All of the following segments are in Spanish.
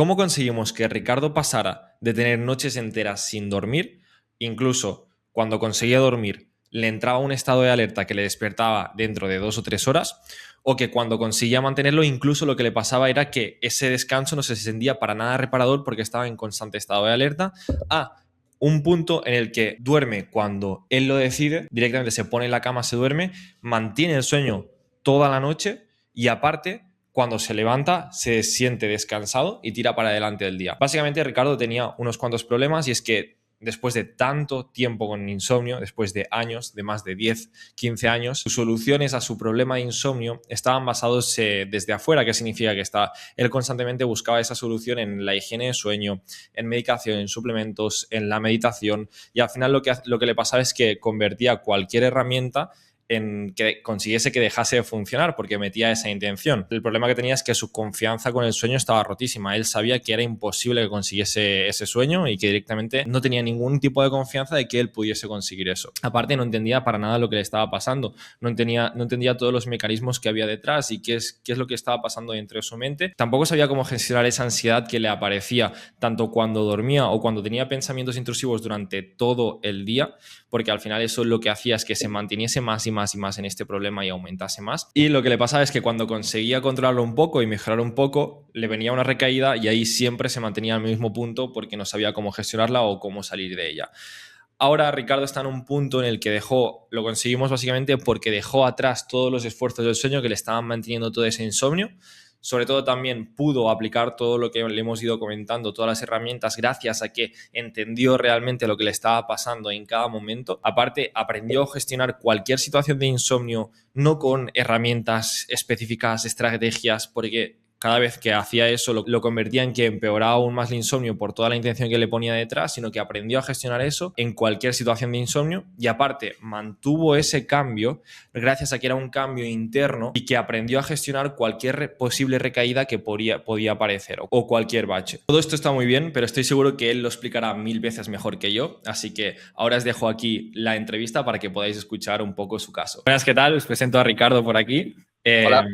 ¿Cómo conseguimos que Ricardo pasara de tener noches enteras sin dormir, incluso cuando conseguía dormir, le entraba un estado de alerta que le despertaba dentro de 2 o 3 horas, o que cuando conseguía mantenerlo, incluso lo que le pasaba era que ese descanso no se sentía para nada reparador porque estaba en constante estado de alerta, a un punto en el que duerme cuando él lo decide, directamente se pone en la cama, se duerme, mantiene el sueño toda la noche y aparte cuando se levanta, se siente descansado y tira para adelante del día? Básicamente, Ricardo tenía unos cuantos problemas y es que después de tanto tiempo con insomnio, después de años, de más de 10, 15 años, sus soluciones a su problema de insomnio estaban basados desde afuera. ¿Qué significa? Que él constantemente buscaba esa solución en la higiene de sueño, en medicación, en suplementos, en la meditación, y al final lo que le pasaba es que convertía cualquier herramienta en que consiguiese que dejase de funcionar porque metía esa intención. El problema que tenía es que su confianza con el sueño estaba rotísima. Él sabía que era imposible que consiguiese ese sueño y que directamente no tenía ningún tipo de confianza de que él pudiese conseguir eso. Aparte, no entendía para nada lo que le estaba pasando. No entendía todos los mecanismos que había detrás y qué es lo que estaba pasando dentro de su mente. Tampoco sabía cómo gestionar esa ansiedad que le aparecía tanto cuando dormía o cuando tenía pensamientos intrusivos durante todo el día, porque al final eso lo que hacía es que se manteniese más y más y más en este problema y aumentase más. Y lo que le pasaba es que cuando conseguía controlarlo un poco y mejorar un poco, le venía una recaída y ahí siempre se mantenía al mismo punto porque no sabía cómo gestionarla o cómo salir de ella. Ahora Ricardo está en un punto en el que lo conseguimos básicamente porque dejó atrás todos los esfuerzos del sueño que le estaban manteniendo todo ese insomnio. Sobre todo también pudo aplicar todo lo que le hemos ido comentando, todas las herramientas, gracias a que entendió realmente lo que le estaba pasando en cada momento. Aparte, aprendió a gestionar cualquier situación de insomnio, no con herramientas específicas, estrategias, porque cada vez que hacía eso lo convertía en que empeoraba aún más el insomnio por toda la intención que le ponía detrás, sino que aprendió a gestionar eso en cualquier situación de insomnio y aparte mantuvo ese cambio gracias a que era un cambio interno y que aprendió a gestionar cualquier posible recaída que podía aparecer o cualquier bache. Todo esto está muy bien, pero estoy seguro que él lo explicará 1000 veces mejor que yo, así que ahora os dejo aquí la entrevista para que podáis escuchar un poco su caso. Buenas, ¿qué tal? Os presento a Ricardo por aquí. Hola.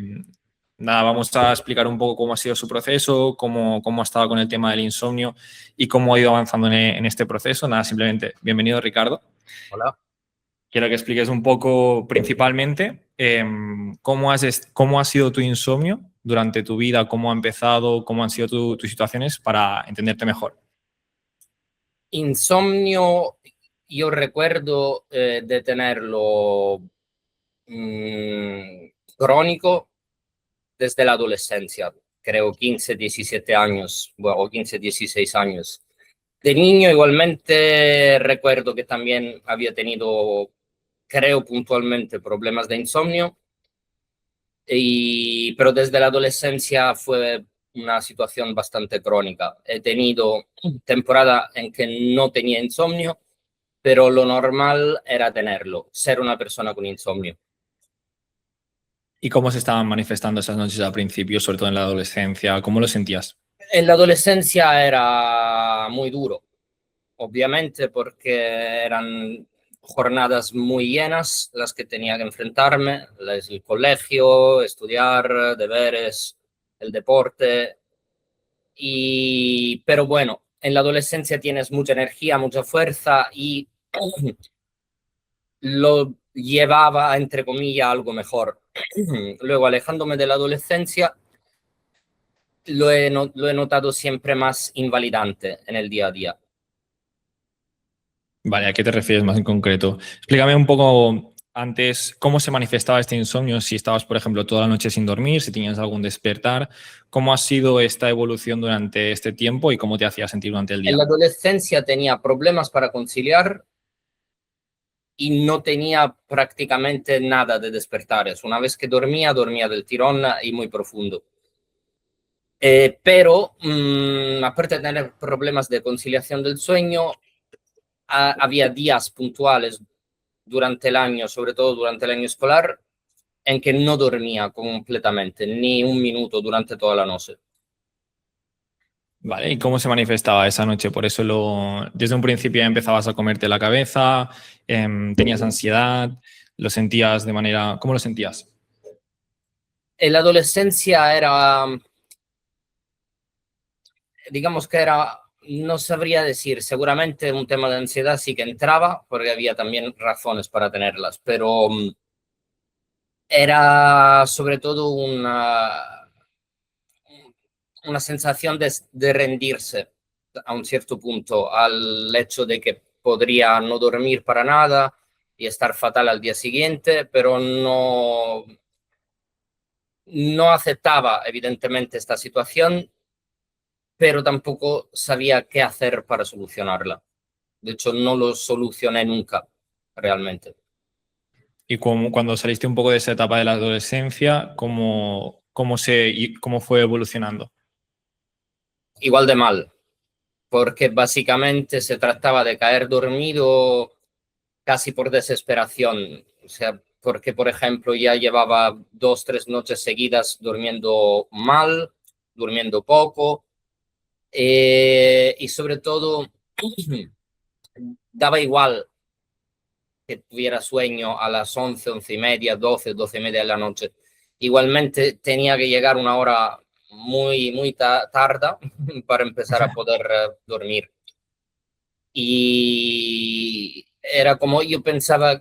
Nada, vamos a explicar un poco cómo ha sido su proceso, cómo ha estado con el tema del insomnio y cómo ha ido avanzando en este proceso. Nada, simplemente, bienvenido, Ricardo. Hola. Quiero que expliques un poco, principalmente, cómo ha sido tu insomnio durante tu vida, cómo ha empezado, cómo han sido tus situaciones para entenderte mejor. Insomnio, yo recuerdo de tenerlo crónico desde la adolescencia, creo 15, 17 años, bueno, o 15, 16 años. De niño igualmente recuerdo que también había tenido, creo puntualmente, problemas de insomnio, pero desde la adolescencia fue una situación bastante crónica. He tenido temporada en que no tenía insomnio, pero lo normal era tenerlo, ser una persona con insomnio. ¿Y cómo se estaban manifestando esas noches al principio, sobre todo en la adolescencia? ¿Cómo lo sentías? En la adolescencia era muy duro, obviamente, porque eran jornadas muy llenas las que tenía que enfrentarme, el colegio, estudiar, deberes, el deporte. Pero bueno, en la adolescencia tienes mucha energía, mucha fuerza y lo llevaba, entre comillas, a algo mejor. Luego, alejándome de la adolescencia, lo he notado siempre más invalidante en el día a día. Vale, ¿a qué te refieres más en concreto? Explícame un poco antes cómo se manifestaba este insomnio, si estabas, por ejemplo, toda la noche sin dormir, si tenías algún despertar, cómo ha sido esta evolución durante este tiempo y cómo te hacía sentir durante el En día. la adolescencia tenía problemas para conciliar y no tenía prácticamente nada de despertares. Una vez que dormía, dormía del tirón y muy profundo. Pero aparte de tener problemas de conciliación del sueño, había días puntuales durante el año, sobre todo durante el año escolar, en que no dormía completamente, ni un minuto durante toda la noche. Vale, ¿y cómo se manifestaba esa noche? Por eso desde un principio ya empezabas a comerte la cabeza, tenías ansiedad, lo sentías de manera, ¿cómo lo sentías? En la adolescencia digamos que era, no sabría decir, seguramente un tema de ansiedad sí que entraba, porque había también razones para tenerlas, pero era sobre todo una sensación de rendirse a un cierto punto al hecho de que podría no dormir para nada y estar fatal al día siguiente, pero no aceptaba evidentemente esta situación, pero tampoco sabía qué hacer para solucionarla. De hecho, no lo solucioné nunca, realmente. Y cuando saliste un poco de esa etapa de la adolescencia, ¿cómo fue evolucionando? Igual de mal, porque básicamente se trataba de caer dormido casi por desesperación. O sea, porque, por ejemplo, ya llevaba 2, 3 noches seguidas durmiendo mal, durmiendo poco, y sobre todo daba igual que tuviera sueño a las 11, 11:30, 12, 12:30 de la noche. Igualmente tenía que llegar una hora muy tarde para empezar a poder dormir. Y era como yo pensaba,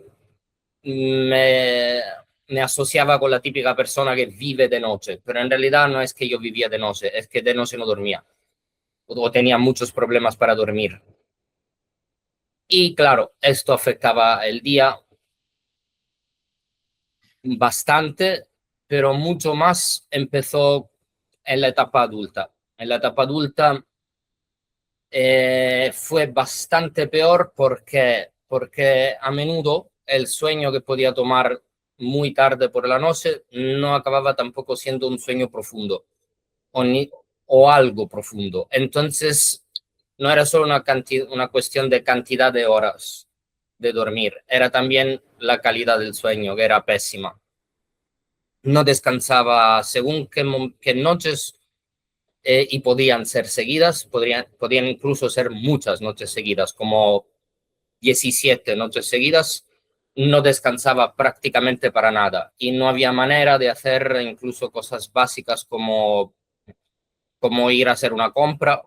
me, me asociaba con la típica persona que vive de noche, pero en realidad no es que yo vivía de noche, es que de noche no dormía o tenía muchos problemas para dormir. Y claro, esto afectaba el día bastante, pero mucho más empezó en la etapa adulta. En la etapa adulta fue bastante peor porque a menudo el sueño que podía tomar muy tarde por la noche no acababa tampoco siendo un sueño profundo o, o algo profundo. Entonces, no era solo una cuestión de cantidad de horas de dormir, era también la calidad del sueño, que era pésima. No descansaba según qué noches, y podían ser seguidas, podían incluso ser muchas noches seguidas, como 17 noches seguidas. No descansaba prácticamente para nada y no había manera de hacer incluso cosas básicas como ir a hacer una compra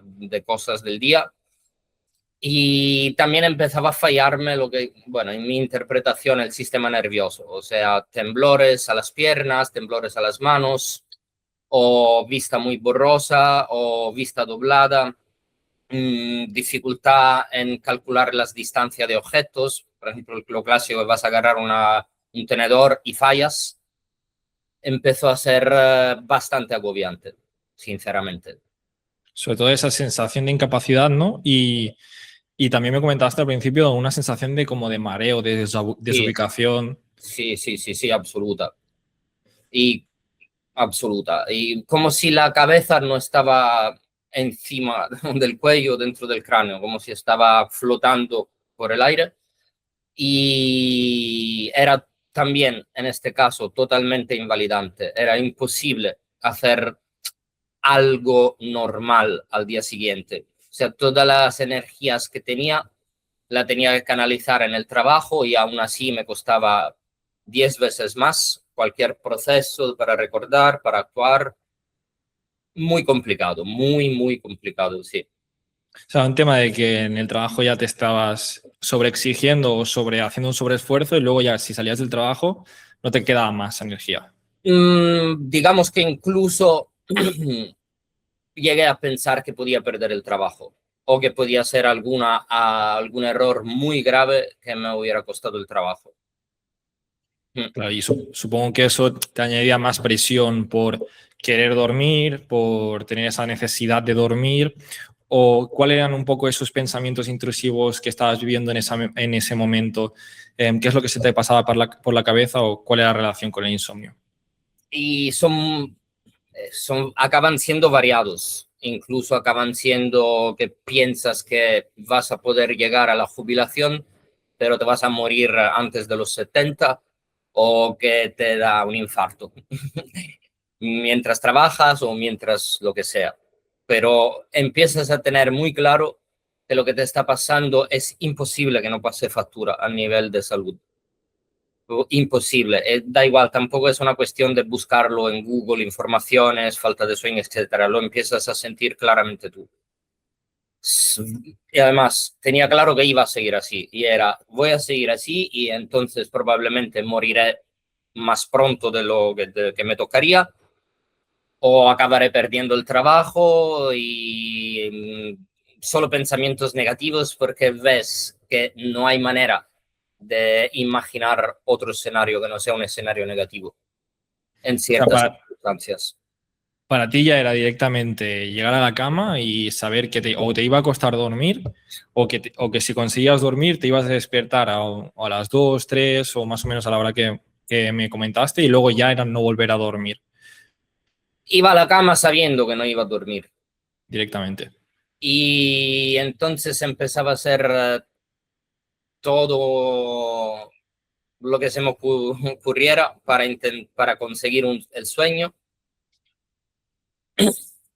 de cosas del día. Y también empezaba a fallarme lo que, bueno, en mi interpretación, el sistema nervioso, o sea, temblores a las piernas, temblores a las manos, o vista muy borrosa, o vista doblada, dificultad en calcular las distancias de objetos, por ejemplo, lo clásico, vas a agarrar un tenedor y fallas, empezó a ser bastante agobiante, sinceramente. Sobre todo esa sensación de incapacidad, ¿no? Y también me comentaste al principio una sensación de como de mareo, de Sí, desubicación. sí, absoluta. Y absoluta. Y como si la cabeza no estaba encima del cuello, dentro del cráneo, como si estaba flotando por el aire. Y era también, en este caso, totalmente invalidante. Era imposible hacer algo normal al día siguiente. O sea, todas las energías que tenía, la tenía que canalizar en el trabajo y aún así me costaba 10 veces más cualquier proceso para recordar, para actuar. Muy complicado, muy complicado, sí. O sea, un tema de que en el trabajo ya te estabas sobreexigiendo o haciendo un sobreesfuerzo y luego ya si salías del trabajo no te quedaba más energía. Digamos que incluso llegué a pensar que podía perder el trabajo o que podía ser algún error muy grave que me hubiera costado el trabajo. Mm. Claro, y supongo que eso te añadía más presión por querer dormir, por tener esa necesidad de dormir, o cuáles eran un poco esos pensamientos intrusivos que estabas viviendo en ese momento. ¿Qué es lo que se te pasaba por la cabeza o cuál era la relación con el insomnio? Y acaban siendo variados. Incluso acaban siendo que piensas que vas a poder llegar a la jubilación, pero te vas a morir antes de los 70 o que te da un infarto mientras trabajas o mientras lo que sea. Pero empiezas a tener muy claro que lo que te está pasando es imposible que no pase factura a nivel de salud. imposible. Da igual, tampoco es una cuestión de buscarlo en Google, informaciones, falta de sueño, etcétera. Lo empiezas a sentir claramente tú. Y además tenía claro que iba a seguir así y era, voy a seguir así y entonces probablemente moriré más pronto de lo que me tocaría o acabaré perdiendo el trabajo y solo pensamientos negativos porque ves que no hay manera de imaginar otro escenario que no sea un escenario negativo en O sea, ciertas circunstancias. para ti ya era directamente llegar a la cama y saber que o te iba a costar dormir o que si conseguías dormir te ibas a despertar a las 2 3 o más o menos a la hora que me comentaste y luego ya era no volver a dormir Iba a la cama sabiendo que no iba a dormir. directamente. Y entonces empezaba a hacer todo lo que se me ocurriera para conseguir el sueño,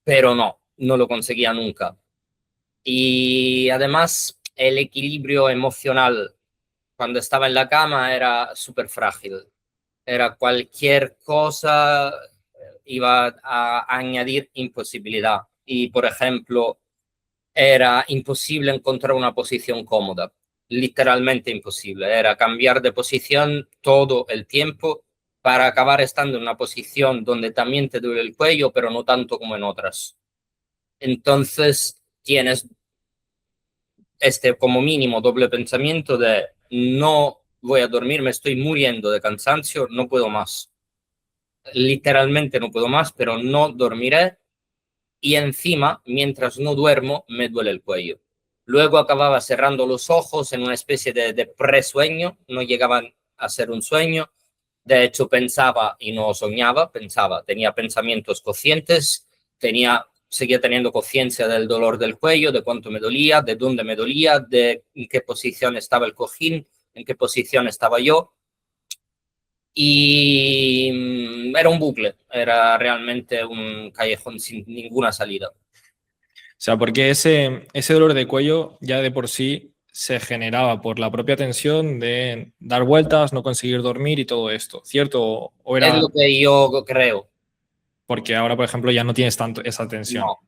pero no lo conseguía nunca. Y además el equilibrio emocional cuando estaba en la cama era súper frágil. Era cualquier cosa iba a añadir imposibilidad. Y por ejemplo, era imposible encontrar una posición cómoda, literalmente imposible. Era cambiar de posición todo el tiempo para acabar estando en una posición donde también te duele el cuello, pero no tanto como en otras. Entonces tienes este como mínimo doble pensamiento de no voy a dormir, me estoy muriendo de cansancio, no puedo más. Literalmente no puedo más, pero no dormiré y encima, mientras no duermo, me duele el cuello. Luego acababa cerrando los ojos en una especie de presueño, no llegaban a ser un sueño. De hecho, pensaba y no soñaba, pensaba, tenía pensamientos conscientes, seguía teniendo conciencia del dolor del cuello, de cuánto me dolía, de dónde me dolía, de en qué posición estaba el cojín, en qué posición estaba yo. Y era un bucle, era realmente un callejón sin ninguna salida. O sea, porque ese dolor de cuello ya de por sí se generaba por la propia tensión de dar vueltas, no conseguir dormir y todo esto, ¿cierto? O Es era lo que yo creo. porque ahora, por ejemplo, ya no tienes tanto esa tensión. No.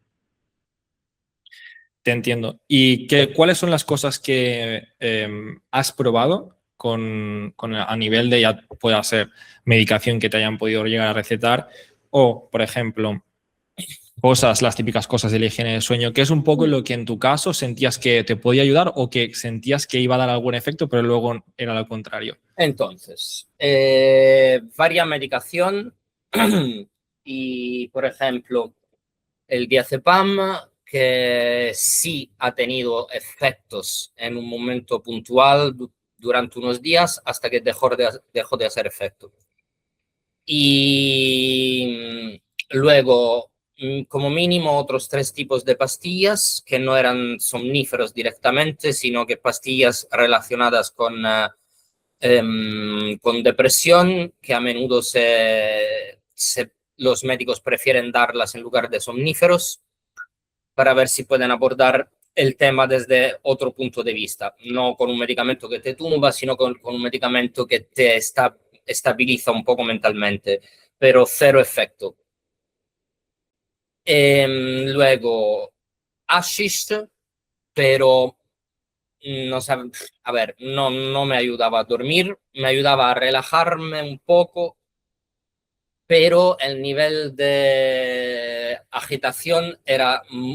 Te entiendo. ¿Y cuáles son las cosas que has probado a nivel de ya pueda ser medicación que te hayan podido llegar a recetar? O, por ejemplo, las típicas cosas de la higiene del sueño, que es un poco lo que en tu caso sentías que te podía ayudar o que sentías que iba a dar algún efecto, pero luego era lo contrario. Entonces, varia medicación y, por ejemplo, el diazepam, que sí ha tenido efectos en un momento puntual durante unos días hasta que dejó de hacer efecto. Y luego, como mínimo, otros 3 tipos de pastillas que no eran somníferos directamente, sino que pastillas relacionadas con depresión, que a menudo los médicos prefieren darlas en lugar de somníferos para ver si pueden abordar el tema desde otro punto de vista, no con un medicamento que te tumba, sino con un medicamento que te estabiliza un poco mentalmente, pero cero efecto. Luego, hashish, pero no sabe, a ver, no me ayudaba a dormir, me ayudaba a relajarme un poco, pero el nivel de agitación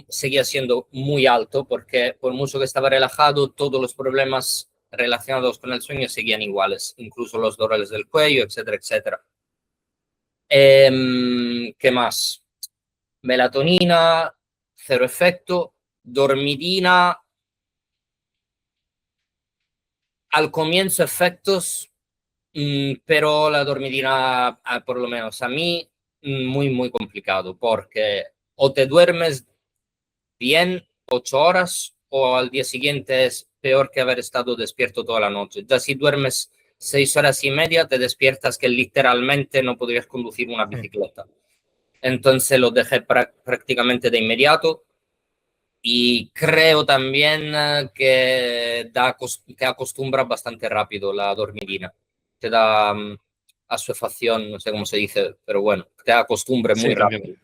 seguía siendo muy alto porque por mucho que estaba relajado, todos los problemas relacionados con el sueño seguían iguales, incluso los dolores del cuello, etcétera, etcétera. ¿Qué más? Melatonina, cero efecto. Dormidina, al comienzo efectos, pero la dormidina, por lo menos a mí, muy, muy complicado, porque o te duermes bien 8 horas o al día siguiente es peor que haber estado despierto toda la noche. Ya si duermes 6 horas y media, te despiertas que literalmente no podrías conducir una bicicleta. Entonces lo dejé prácticamente de inmediato y creo también que acostumbra bastante rápido la dormidina. te da assuefacción, no sé cómo se dice, pero bueno, te da costumbre muy Sí, te rápido. entiendo.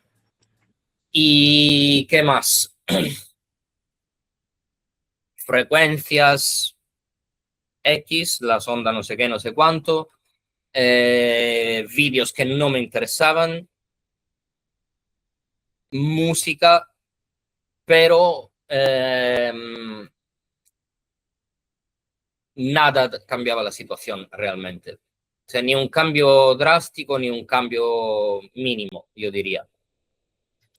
¿Y qué más? Frecuencias X, las ondas no sé qué, no sé cuánto, vídeos que no me interesaban, música, pero nada cambiaba la situación realmente. O sea, ni un cambio drástico ni un cambio mínimo, yo diría.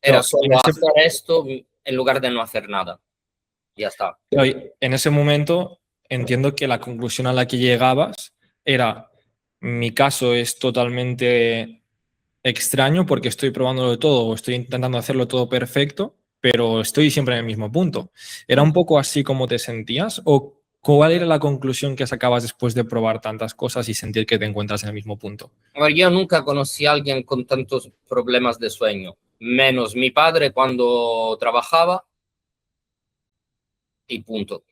Era Claro, solo hacer esto en lugar de no hacer nada. Ya está. en ese momento entiendo que la conclusión a la que llegabas era, mi caso es totalmente extraño porque estoy probándolo todo o estoy intentando hacerlo todo perfecto, pero estoy siempre en el mismo punto. ¿Era un poco así como te sentías o cuál era la conclusión que sacabas después de probar tantas cosas y sentir que te encuentras en el mismo punto? A ver, yo nunca conocí a alguien con tantos problemas de sueño, menos mi padre cuando trabajaba y punto.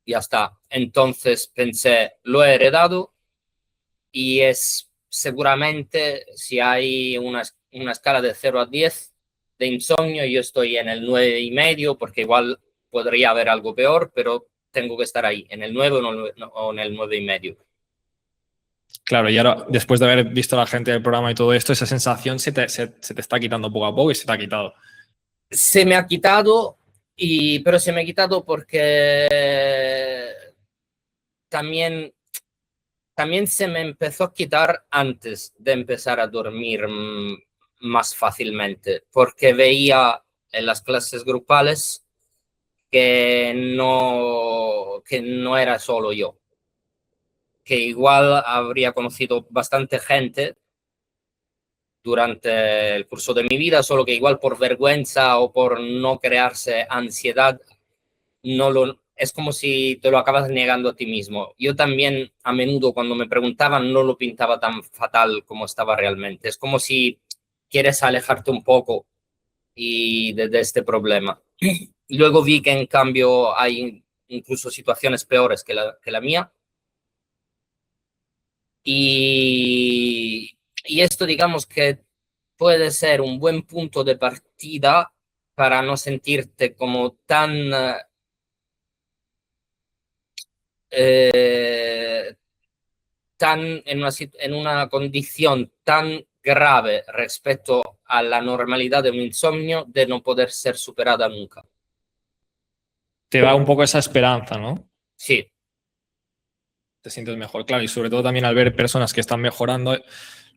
Ya está. Entonces pensé, lo he heredado y es seguramente si hay una escala de 0 a 10 de insomnio, yo estoy en el 9,5 porque igual podría haber algo peor, pero tengo que estar ahí, en el 9 o en el 9,5. Claro, y ahora, después de haber visto a la gente del programa y todo esto, esa sensación se te está quitando poco a poco y se te ha quitado. Se me ha quitado, pero se me ha quitado porque también, también se me empezó a quitar antes de empezar a dormir más fácilmente, porque veía en las clases grupales que no era solo yo, que igual habría conocido bastante gente durante el curso de mi vida, solo que igual por vergüenza o por no crearse ansiedad, es como si te lo acabas negando a ti mismo. Yo también a menudo cuando me preguntaban no lo pintaba tan fatal como estaba realmente. Es como si quieres alejarte un poco de este problema. Luego vi que en cambio hay incluso situaciones peores que la mía. Y esto digamos que puede ser un buen punto de partida para no sentirte como eh, en una condición tan grave respecto a la normalidad de un insomnio de no poder ser superada nunca. Te da un poco esa esperanza, ¿no? Sí, Te sientes mejor, claro, y sobre todo también al ver personas que están mejorando,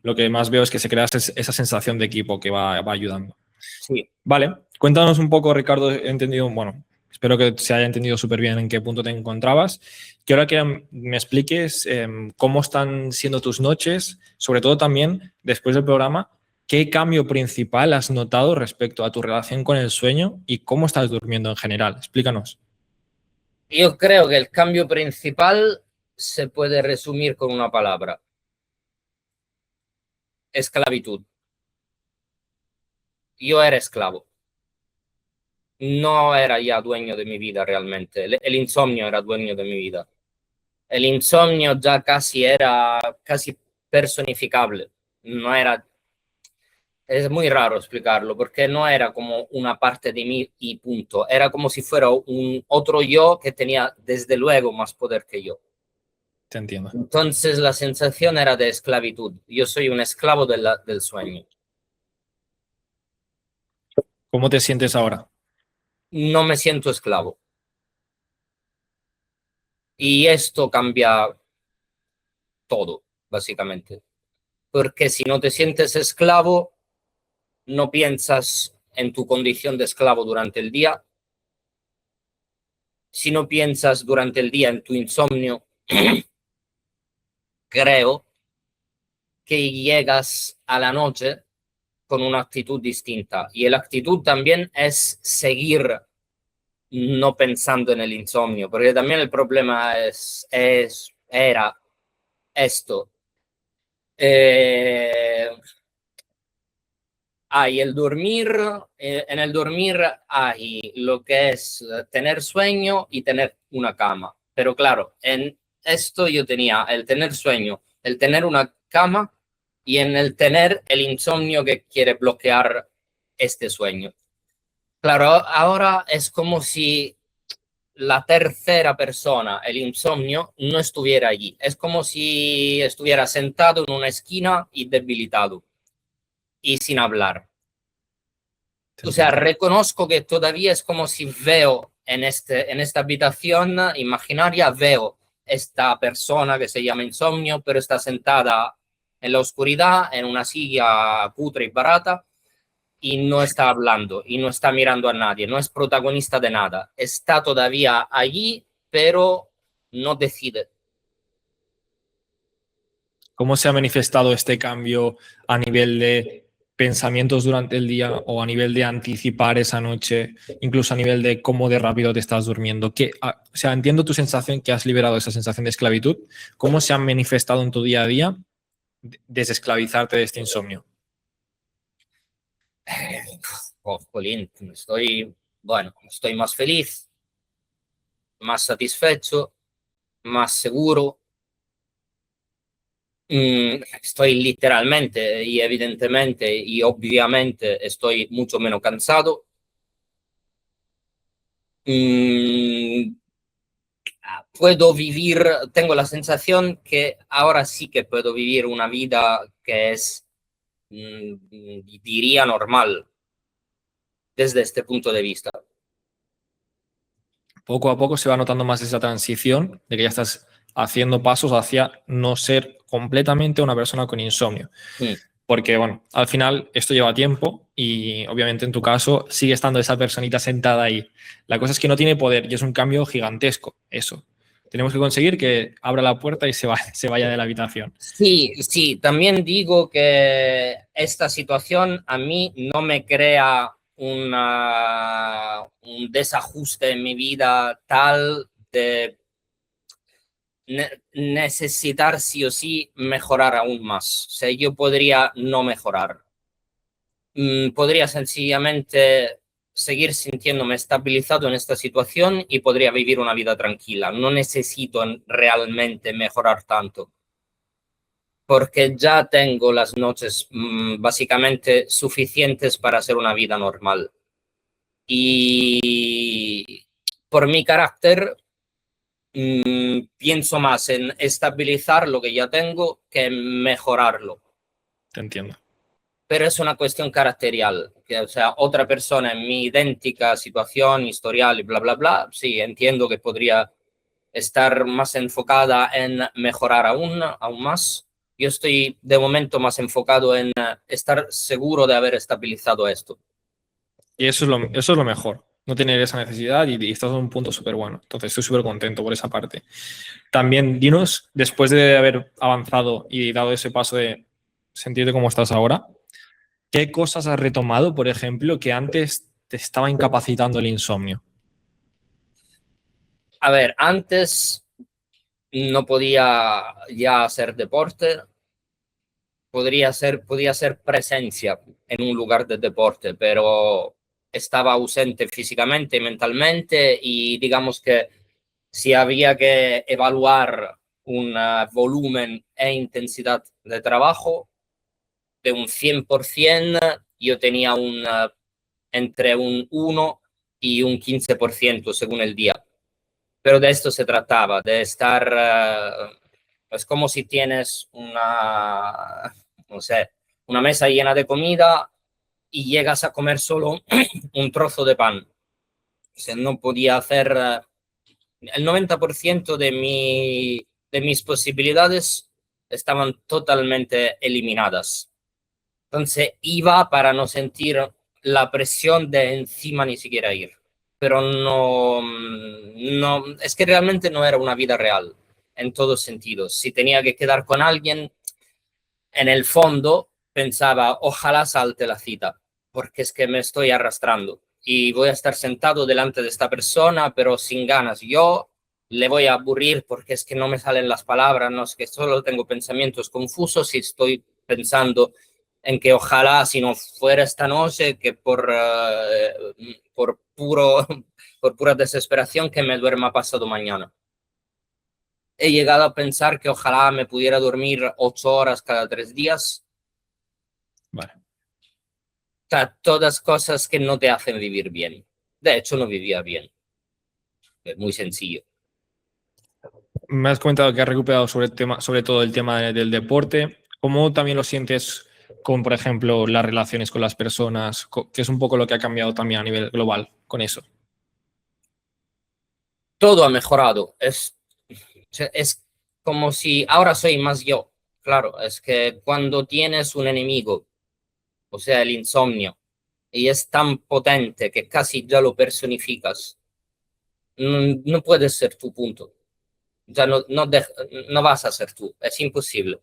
lo que más veo es que se crea esa sensación de equipo que va ayudando. sí. Vale, cuéntanos un poco, Ricardo, he entendido, bueno, espero que se haya entendido súper bien en qué punto te encontrabas. Quiero que me expliques cómo están siendo tus noches, sobre todo también después del programa, qué cambio principal has notado respecto a tu relación con el sueño y cómo estás durmiendo en general. Explícanos. Yo creo que el cambio principal se puede resumir con una palabra: esclavitud. Yo era esclavo. No era ya dueño de mi vida realmente. El insomnio era dueño de mi vida. El insomnio ya casi era casi personificable. No era, es muy raro explicarlo porque no era como una parte de mí y punto. Era como si fuera un otro yo que tenía desde luego más poder que yo. Te entiendo. Entonces la sensación era de esclavitud. Yo soy un esclavo del sueño. ¿Cómo te sientes ahora? No me siento esclavo. Y esto cambia todo, básicamente. Porque si no te sientes esclavo, no piensas en tu condición de esclavo durante el día. Si no piensas durante el día en tu insomnio, creo que llegas a la noche con una actitud distinta. Y la actitud también es seguir no pensando en el insomnio, porque también el problema era esto. Eh, Hay el dormir, en el dormir hay lo que es tener sueño y tener una cama. Pero claro, esto yo tenía el tener sueño, el tener una cama y en el tener el insomnio que quiere bloquear este sueño. Claro, ahora es como si la tercera persona, el insomnio, no estuviera allí. Es como si estuviera sentado en una esquina y debilitado y sin hablar. Te O sea, entiendo. reconozco que todavía es como si veo en esta habitación imaginaria, veo esta persona que se llama insomnio, pero está sentada en la oscuridad, en una silla cutre y barata, y no está hablando, y no está mirando a nadie, no es protagonista de nada. Está todavía allí, pero no decide. ¿Cómo se ha manifestado este cambio a nivel de pensamientos durante el día o a nivel de anticipar esa noche, incluso a nivel de cómo de rápido te estás durmiendo? O sea, entiendo tu sensación que has liberado esa sensación de esclavitud. ¿Cómo se ha manifestado en tu día a día desesclavizarte de este insomnio? Oh, jolín, bueno, estoy más feliz, más satisfecho, más seguro. Estoy literalmente y evidentemente y obviamente estoy mucho menos cansado. Mm, Puedo vivir, tengo la sensación que ahora sí que puedo vivir una vida que es, diría, normal desde este punto de vista. Poco a poco se va notando más esa transición de que ya estás haciendo pasos hacia no ser completamente una persona con insomnio. Mm. Porque, bueno, al final esto lleva tiempo y obviamente en tu caso sigue estando esa personita sentada ahí. La cosa es que no tiene poder y es un cambio gigantesco, eso. Tenemos que conseguir que abra la puerta y se vaya de la habitación. Sí, sí, también digo que esta situación a mí no me crea un desajuste en mi vida tal de necesitar sí o sí mejorar aún más. O sea, yo podría no mejorar. Podría sencillamente seguir sintiéndome estabilizado en esta situación y podría vivir una vida tranquila. No necesito realmente mejorar tanto porque ya tengo las noches básicamente suficientes para hacer una vida normal. Y por mi carácter, pienso más en estabilizar lo que ya tengo que en mejorarlo. Te entiendo. Pero es una cuestión caracterial, que, o sea, otra persona en mi idéntica situación, historial y bla, bla, bla, sí, entiendo que podría estar más enfocada en mejorar aún más. Yo estoy de momento más enfocado en estar seguro de haber estabilizado esto. Y eso es lo mejor, no tener esa necesidad y estás en un punto súper bueno. Entonces estoy súper contento por esa parte. También dinos, después de haber avanzado y dado ese paso de sentirte como estás ahora, ¿qué cosas has retomado, por ejemplo, que antes te estaba incapacitando el insomnio? A ver, antes no podía ya hacer deporte, podía ser presencia en un lugar de deporte, pero estaba ausente físicamente y mentalmente y digamos que si había que evaluar un volumen e intensidad de trabajo de un 100%, yo tenía entre un 1 y un 15% según el día. Pero de esto se trataba, de estar, es como si tienes no sé, una mesa llena de comida y llegas a comer solo un trozo de pan. O sea, no podía hacer, el 90% de mis posibilidades estaban totalmente eliminadas. Entonces iba para no sentir la presión de encima ni siquiera ir. Pero no, es que realmente no era una vida real en todos sentidos. Si tenía que quedar con alguien, en el fondo pensaba, ojalá salte la cita, porque es que me estoy arrastrando y voy a estar sentado delante de esta persona, pero sin ganas. Yo le voy a aburrir porque es que no me salen las palabras, no es que solo tengo pensamientos confusos y estoy pensando en que ojalá si no fuera esta noche, que por pura desesperación que me duerma pasado mañana. He llegado a pensar que ojalá me pudiera dormir 8 horas cada 3 días. Vale. O sea, todas cosas que no te hacen vivir bien. De hecho, no vivía bien. Es muy sencillo. Me has comentado que has recuperado sobre el tema, sobre todo el tema del deporte. ¿Cómo también lo sientes con, por ejemplo, las relaciones con las personas? Que es un poco lo que ha cambiado también a nivel global con eso. Todo ha mejorado. Es como si ahora soy más yo. Claro, es que cuando tienes un enemigo, o sea, el insomnio, y es tan potente que casi ya lo personificas, no puedes ser tu punto. Ya no vas a ser tú. Es imposible.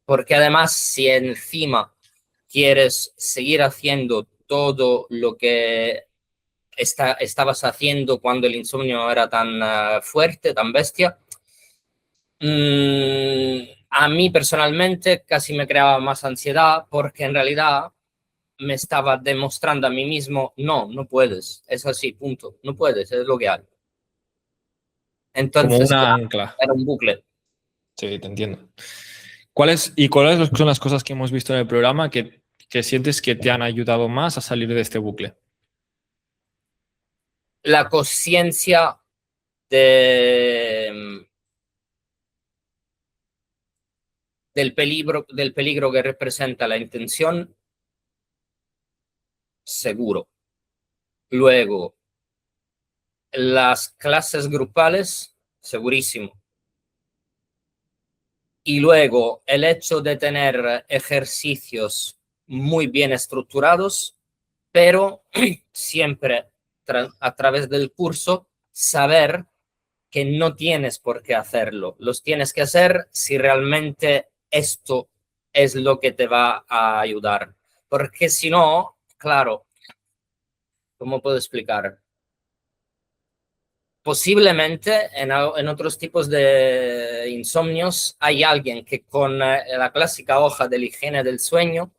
Porque además, si encima quieres seguir haciendo todo lo que estabas haciendo cuando el insomnio era tan fuerte, tan bestia, a mí personalmente casi me creaba más ansiedad porque en realidad me estaba demostrando a mí mismo, no puedes, es así, punto, no puedes, es lo que hay. Como Entonces, una claro, ancla. era un bucle. Sí, te entiendo. ¿Cuáles son las cosas que hemos visto en el programa que sientes que te han ayudado más a salir de este bucle? La conciencia de, del peligro que representa la intención, seguro. Luego, las clases grupales, segurísimo. Y luego, el hecho de tener ejercicios muy bien estructurados, pero siempre a través del curso, saber que no tienes por qué hacerlo. Los tienes que hacer si realmente esto es lo que te va a ayudar. Porque si no, claro, ¿cómo puedo explicar? Posiblemente en otros tipos de insomnios hay alguien que con la clásica hoja de la higiene del sueño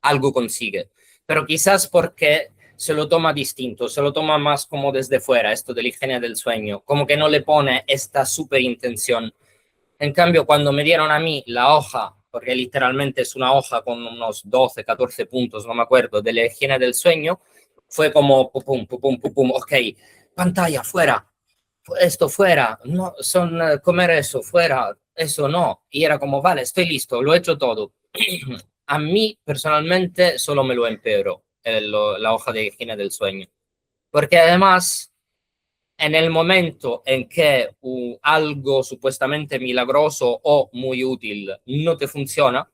algo consigue, pero quizás porque se lo toma distinto, se lo toma más como desde fuera, esto de la higiene del sueño, como que no le pone esta súper intención. En cambio, cuando me dieron a mí la hoja, porque literalmente es una hoja con unos 12, 14 puntos, no me acuerdo, de la higiene del sueño, fue como pum, pum, pum, pum, pum, ok, pantalla, fuera, esto fuera, no, son comer eso, fuera, eso no. Y era como, vale, estoy listo, lo he hecho todo. A mí personalmente solo me lo empeoró la hoja de higiene del sueño. Porque además, en el momento en que algo supuestamente milagroso o muy útil no te funciona,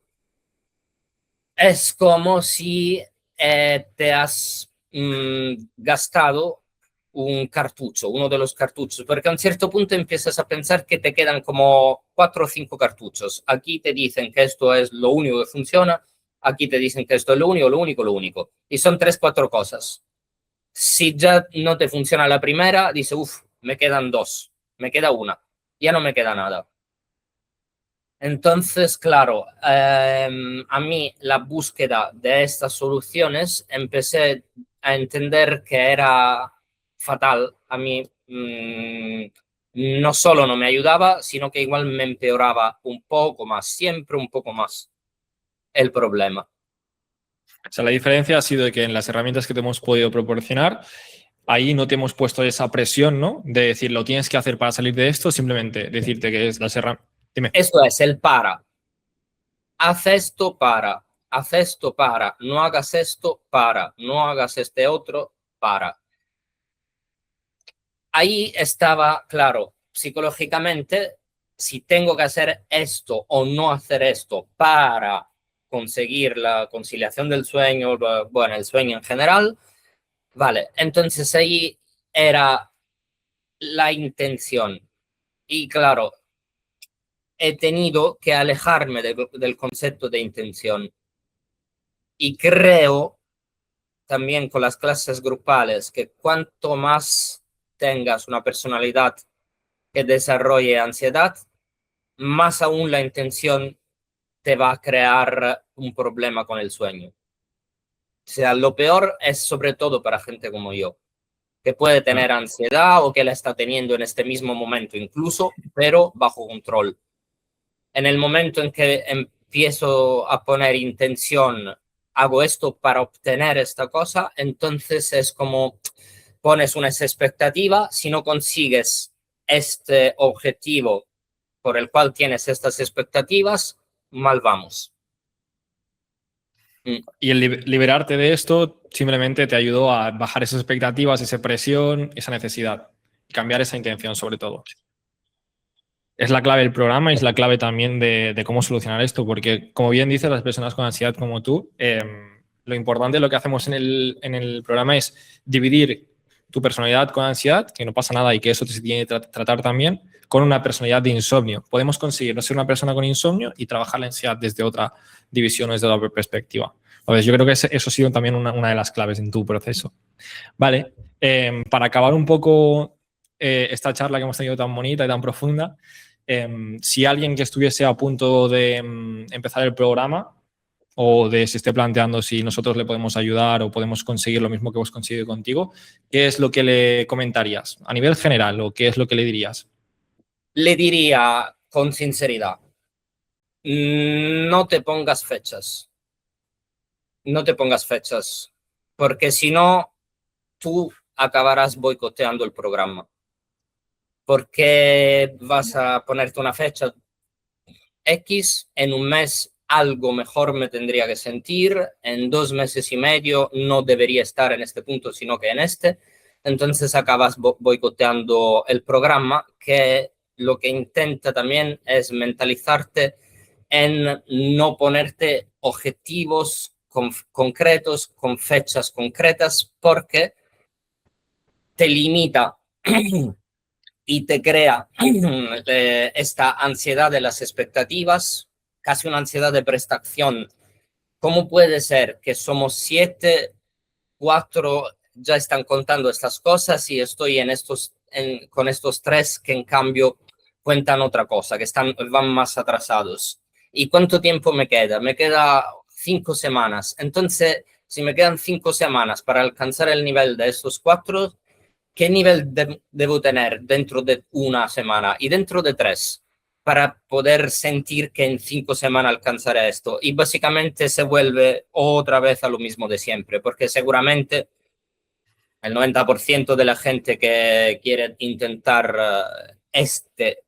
es como si te has gastado un cartucho, uno de los cartuchos, porque a un cierto punto empiezas a pensar que te quedan como 4 o 5 cartuchos. Aquí te dicen que esto es lo único que funciona, aquí te dicen que esto es lo único, lo único, lo único. Y son 3, 4 cosas. Si ya no te funciona la primera, dice, uff, me quedan dos, me queda una, ya no me queda nada. Entonces, claro, a mí la búsqueda de estas soluciones empecé a entender que era fatal. A mí no solo no me ayudaba, sino que igual me empeoraba un poco más, siempre un poco más el problema. O sea, la diferencia ha sido de que en las herramientas que te hemos podido proporcionar, ahí no te hemos puesto esa presión, ¿no? De decir, lo tienes que hacer para salir de esto, simplemente decirte que es las herramientas. Dime. Esto es el para. Haz esto para, haz esto para, no hagas esto para, no hagas este otro para. Ahí estaba claro, psicológicamente, si tengo que hacer esto o no hacer esto para conseguir la conciliación del sueño, bueno, el sueño en general, vale, entonces ahí era la intención. Y claro, he tenido que alejarme del concepto de intención. Y creo también con las clases grupales que cuanto más tengas una personalidad que desarrolle ansiedad, más aún la intención te va a crear un problema con el sueño. O sea, lo peor es sobre todo para gente como yo, que puede tener ansiedad o que la está teniendo en este mismo momento incluso, pero bajo control. En el momento en que empiezo a poner intención, hago esto para obtener esta cosa, entonces es como pones una expectativa, si no consigues este objetivo por el cual tienes estas expectativas, mal vamos. Y el liberarte de esto simplemente te ayudó a bajar esas expectativas, esa presión, esa necesidad. Y cambiar esa intención sobre todo. Es la clave del programa y es la clave también de cómo solucionar esto, porque como bien dices, las personas con ansiedad como tú, lo importante, lo que hacemos en el programa es dividir tu personalidad con ansiedad, que no pasa nada y que eso se tiene que tratar también, con una personalidad de insomnio. Podemos conseguir no ser una persona con insomnio y trabajar la ansiedad desde otra división o desde otra perspectiva. Entonces, yo creo que eso ha sido también una de las claves en tu proceso. Vale, para acabar un poco esta charla que hemos tenido tan bonita y tan profunda, si alguien que estuviese a punto de empezar el programa o de se esté planteando si nosotros le podemos ayudar o podemos conseguir lo mismo que hemos conseguido contigo, ¿qué es lo que le comentarías a nivel general o qué es lo que le dirías? Le diría con sinceridad, no te pongas fechas. No te pongas fechas, porque si no, tú acabarás boicoteando el programa. Porque vas a ponerte una fecha X, en un mes algo mejor me tendría que sentir, en 2 meses y medio no debería estar en este punto, sino que en este. Entonces acabas boicoteando el programa, que lo que intenta también es mentalizarte en no ponerte objetivos concretos, con fechas concretas, porque te limita y te crea esta ansiedad de las expectativas, casi una ansiedad de prestación. ¿Cómo puede ser que somos 7, 4 ya están contando estas cosas y estoy con estos 3 que en cambio cuentan otra cosa, que van más atrasados? ¿Y cuánto tiempo me queda? Me queda 5 semanas. Entonces, si me quedan 5 semanas para alcanzar el nivel de estos 4, ¿qué nivel debo tener dentro de una semana y dentro de 3 para poder sentir que en 5 semanas alcanzaré esto? Y básicamente se vuelve otra vez a lo mismo de siempre, porque seguramente el 90% de la gente que quiere intentar este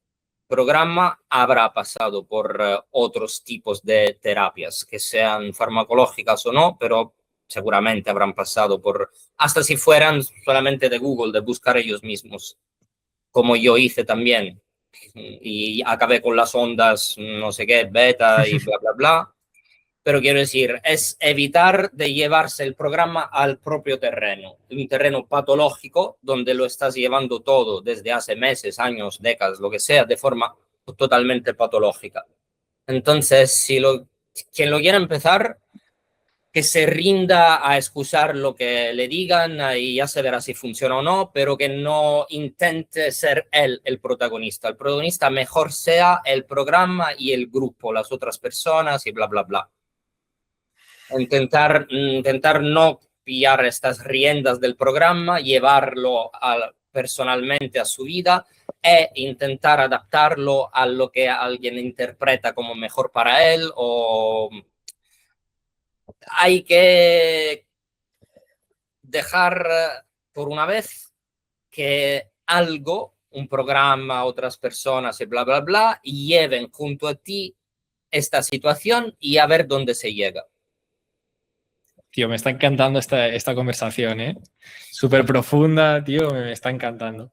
programa habrá pasado por otros tipos de terapias, que sean farmacológicas o no, pero seguramente habrán pasado por, hasta si fueran solamente de Google, de buscar ellos mismos, como yo hice también. Y acabé con las ondas, no sé qué, beta y bla, bla, bla. Pero quiero decir, es evitar de llevarse el programa al propio terreno, un terreno patológico donde lo estás llevando todo desde hace meses, años, décadas, lo que sea, de forma totalmente patológica. Entonces, quien lo quiera empezar, que se rinda a escuchar lo que le digan y ya se verá si funciona o no, pero que no intente ser él el protagonista. El protagonista mejor sea el programa y el grupo, las otras personas y bla, bla, bla. Intentar no pillar estas riendas del programa, llevarlo personalmente a su vida e intentar adaptarlo a lo que alguien interpreta como mejor para él, o hay que dejar por una vez que algo, un programa, otras personas y bla, bla, bla, lleven junto a ti esta situación y a ver dónde se llega. Tío, me está encantando esta conversación, ¿eh? Súper profunda, tío, me está encantando.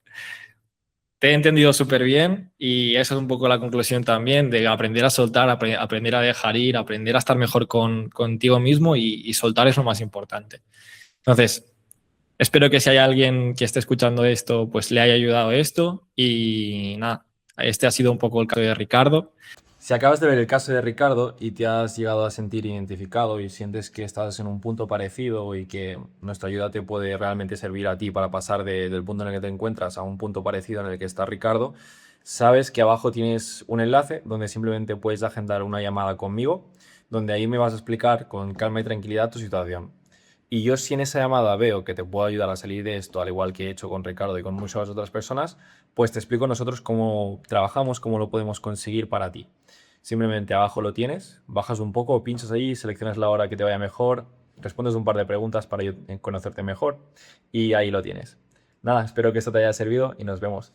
Te he entendido súper bien y esa es un poco la conclusión también de aprender a soltar, aprender a dejar ir, aprender a estar mejor contigo mismo y soltar es lo más importante. Entonces, espero que si hay alguien que esté escuchando esto, pues le haya ayudado esto y nada, este ha sido un poco el caso de Ricardo. Si acabas de ver el caso de Ricardo y te has llegado a sentir identificado y sientes que estás en un punto parecido y que nuestra ayuda te puede realmente servir a ti para pasar del punto en el que te encuentras a un punto parecido en el que está Ricardo, sabes que abajo tienes un enlace donde simplemente puedes agendar una llamada conmigo, donde ahí me vas a explicar con calma y tranquilidad tu situación. Y yo si en esa llamada veo que te puedo ayudar a salir de esto, al igual que he hecho con Ricardo y con muchas otras personas, pues te explico nosotros cómo trabajamos, cómo lo podemos conseguir para ti. Simplemente abajo lo tienes, bajas un poco, pinchas ahí, seleccionas la hora que te vaya mejor, respondes un par de preguntas para yo conocerte mejor y ahí lo tienes. Nada, espero que esto te haya servido y nos vemos.